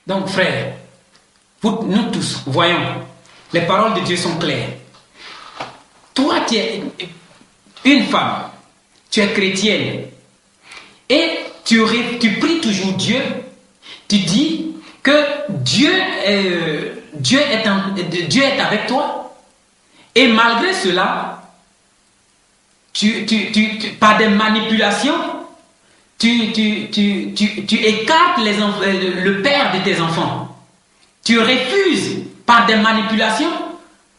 Donc, frères, nous tous, voyons, les paroles de Dieu sont claires. Toi, tu es une femme, tu es chrétienne, et tu pries toujours Dieu, tu dis que Dieu est avec toi, et malgré cela, par des manipulations, tu écartes le père de tes enfants. Tu refuses par des manipulations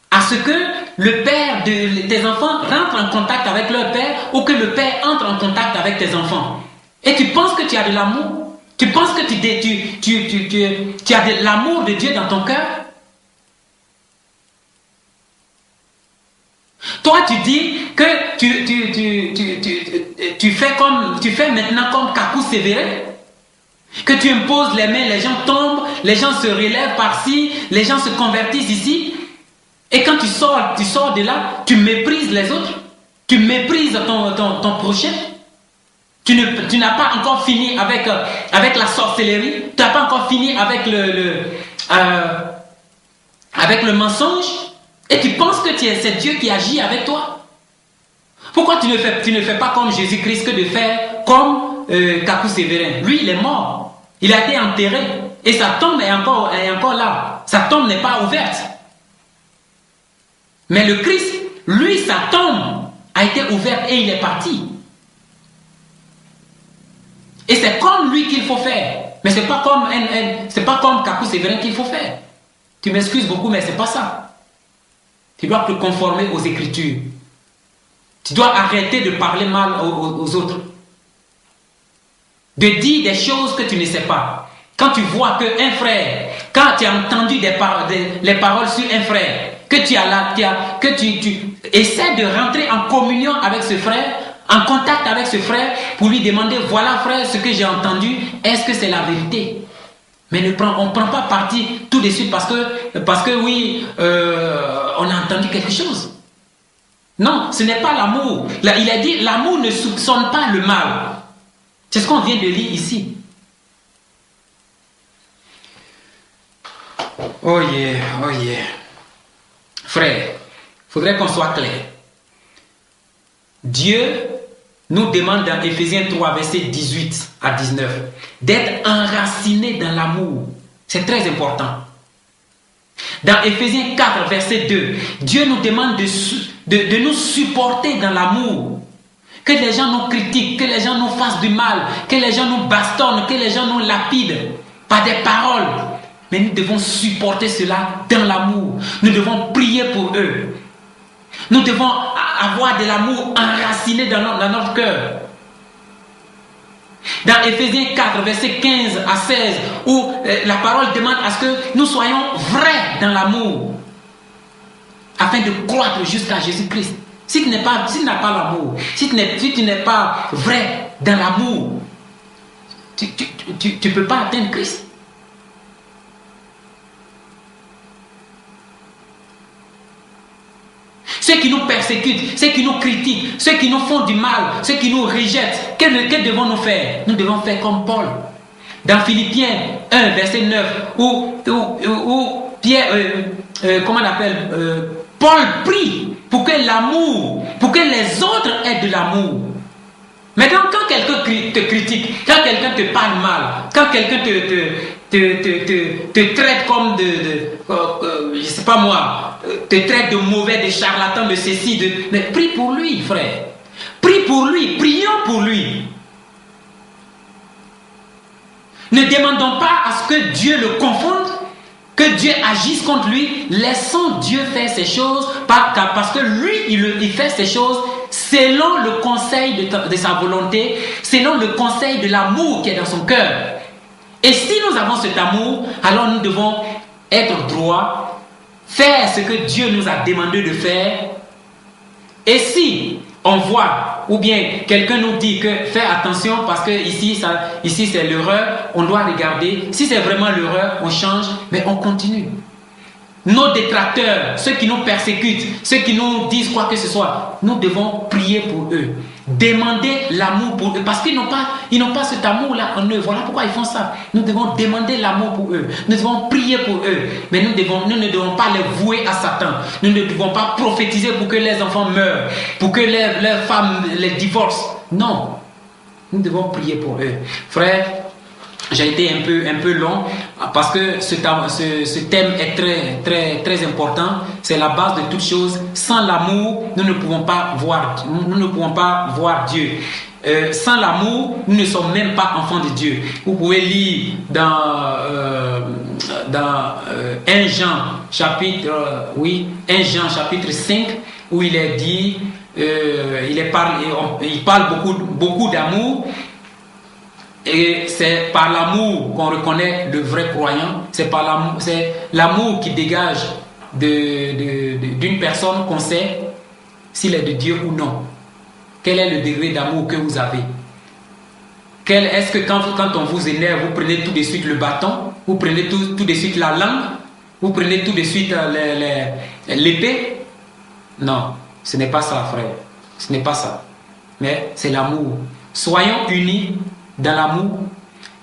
à ce que le père de tes enfants rentre en contact avec leur père ou que le père entre en contact avec tes enfants. Et tu penses que tu as de l'amour. Tu penses que tu as de l'amour de Dieu dans ton cœur. Toi, tu dis que tu fais maintenant comme Kakou Sévérin, que tu imposes les mains, les gens tombent, les gens se relèvent par-ci, les gens se convertissent ici. Et quand tu sors de là, tu méprises les autres, tu méprises ton prochain. Tu n'as pas encore fini avec la sorcellerie, tu n'as pas encore fini avec le mensonge, et tu penses que c'est Dieu qui agit avec toi. Pourquoi tu ne fais pas comme Jésus-Christ que de faire comme Kakou Sévérin? Lui, il est mort, il a été enterré, et sa tombe est encore là, sa tombe n'est pas ouverte. Mais le Christ, lui, sa tombe a été ouverte et il est parti. Et c'est comme lui qu'il faut faire. Mais c'est pas comme Kakou Sévérin qu'il faut faire. Tu m'excuses beaucoup, mais c'est pas ça. Tu dois te conformer aux Écritures. Tu dois arrêter de parler mal aux autres. De dire des choses que tu ne sais pas. Quand tu vois qu'un frère, quand tu as entendu les paroles sur un frère, que tu essaies de rentrer en communion avec ce frère, en contact avec ce frère, pour lui demander, voilà frère, ce que j'ai entendu, est-ce que c'est la vérité? Mais on ne prend pas parti tout de suite parce que oui, on a entendu quelque chose. Non, ce n'est pas l'amour. Là, il a dit, l'amour ne soupçonne pas le mal. C'est ce qu'on vient de lire ici. Oh yeah, oh yeah. Frère, il faudrait qu'on soit clair. Dieu nous demande dans Éphésiens 3, versets 18 à 19, d'être enracinés dans l'amour. C'est très important. Dans Éphésiens 4, verset 2, Dieu nous demande de nous supporter dans l'amour. Que les gens nous critiquent, que les gens nous fassent du mal, que les gens nous bastonnent, que les gens nous lapident par des paroles. Mais nous devons supporter cela dans l'amour. Nous devons prier pour eux. Nous devons avoir de l'amour enraciné dans notre cœur. Dans Éphésiens 4, versets 15 à 16, où la parole demande à ce que nous soyons vrais dans l'amour, afin de croître jusqu'à Jésus-Christ. Si tu n'as pas l'amour, si tu n'es pas vrai dans l'amour, tu ne peux pas atteindre Christ. Ceux qui nous persécutent, ceux qui nous critiquent, ceux qui nous font du mal, ceux qui nous rejettent, que devons-nous faire? Nous devons faire comme Paul. Dans Philippiens 1, verset 9, où Pierre, comment on appelle, Paul prie pour que l'amour, pour que les autres aient de l'amour. Maintenant, quand quelqu'un te critique, quand quelqu'un te parle mal, quand quelqu'un te traite comme je sais pas moi, te traite de mauvais, de charlatan, de ceci, mais prie pour lui, frère. Prie pour lui, prions pour lui. Ne demandons pas à ce que Dieu le confonde, que Dieu agisse contre lui. Laissons Dieu faire ces choses parce que lui, il fait ces choses selon le conseil de sa volonté, selon le conseil de l'amour qui est dans son cœur. Et si nous avons cet amour, alors nous devons être droits, faire ce que Dieu nous a demandé de faire. Et si on voit, ou bien quelqu'un nous dit que fais attention parce que ici c'est l'erreur, on doit regarder. Si c'est vraiment l'erreur, on change, mais on continue. Nos détracteurs, ceux qui nous persécutent, ceux qui nous disent quoi que ce soit, nous devons prier pour eux. demander l'amour pour eux, parce qu'ils n'ont pas cet amour-là en eux. Voilà pourquoi ils font ça. Nous devons demander l'amour pour eux. Nous devons prier pour eux. Mais nous ne devons pas les vouer à Satan. Nous ne devons pas prophétiser pour que les enfants meurent, pour que leurs femmes les divorcent. Non. Nous devons prier pour eux. Frère, j'ai été un peu long parce que ce thème est très, très, très important. C'est la base de toute chose. Sans l'amour, nous ne pouvons pas voir Dieu. Sans l'amour, nous ne sommes même pas enfants de Dieu. Vous pouvez lire dans 1 Jean chapitre 5 où il est dit, il parle beaucoup d'amour. Et c'est par l'amour qu'on reconnaît le vrai croyant. C'est l'amour qui dégage d'une personne qu'on sait s'il est de Dieu ou non. Quel est le degré d'amour que vous avez? Est-ce que quand on vous énerve, vous prenez tout de suite le bâton? Vous prenez tout de suite la langue? Vous prenez tout de suite l'épée? Non, ce n'est pas ça, frère. Ce n'est pas ça. Mais c'est l'amour. Soyons unis dans l'amour,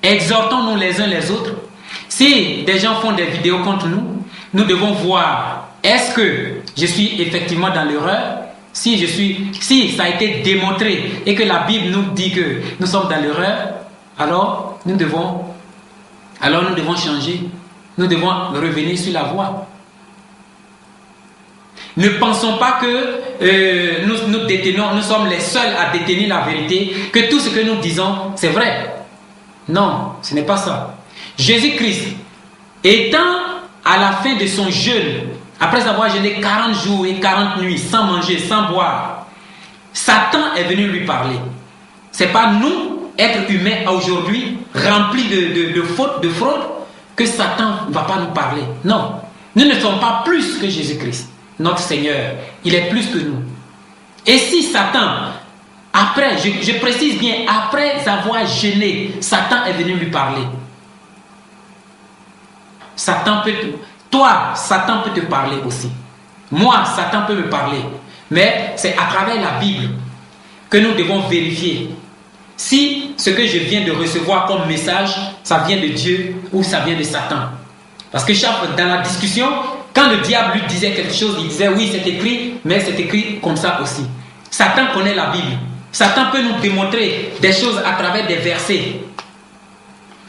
exhortons-nous les uns les autres. Si des gens font des vidéos contre nous, nous devons voir, est-ce que je suis effectivement dans l'erreur? Si ça a été démontré et que la Bible nous dit que nous sommes dans l'erreur, alors nous devons changer. Nous devons revenir sur la voie. Ne pensons pas que nous sommes les seuls à détenir la vérité, que tout ce que nous disons, c'est vrai. Non, ce n'est pas ça. Jésus-Christ, étant à la fin de son jeûne, après avoir jeûné 40 jours et 40 nuits, sans manger, sans boire, Satan est venu lui parler. Ce n'est pas nous, êtres humains aujourd'hui, remplis de fautes, de fraudes, que Satan ne va pas nous parler. Non, nous ne sommes pas plus que Jésus-Christ. Notre Seigneur, il est plus que nous. Et si Satan, après, je précise bien, après avoir jeûné, Satan est venu lui parler. Satan peut te parler aussi. Moi, Satan peut me parler. Mais c'est à travers la Bible que nous devons vérifier si ce que je viens de recevoir comme message, ça vient de Dieu ou ça vient de Satan. Parce que dans la discussion, quand le diable lui disait quelque chose, il disait oui, c'est écrit, mais c'est écrit comme ça aussi. Satan connaît la Bible. Satan peut nous démontrer des choses à travers des versets.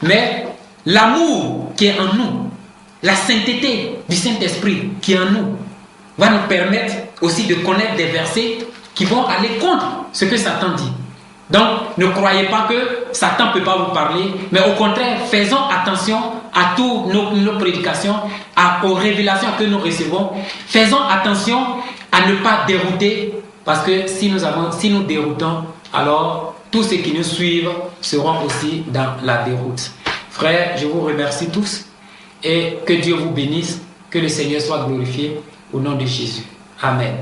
Mais l'amour qui est en nous, la sainteté du Saint-Esprit qui est en nous, va nous permettre aussi de connaître des versets qui vont aller contre ce que Satan dit. Donc, ne croyez pas que Satan ne peut pas vous parler, mais au contraire, faisons attention à toutes nos prédications, aux révélations que nous recevons. Faisons attention à ne pas dérouter, parce que si nous déroutons, alors tous ceux qui nous suivent seront aussi dans la déroute. Frères, je vous remercie tous et que Dieu vous bénisse, que le Seigneur soit glorifié au nom de Jésus. Amen.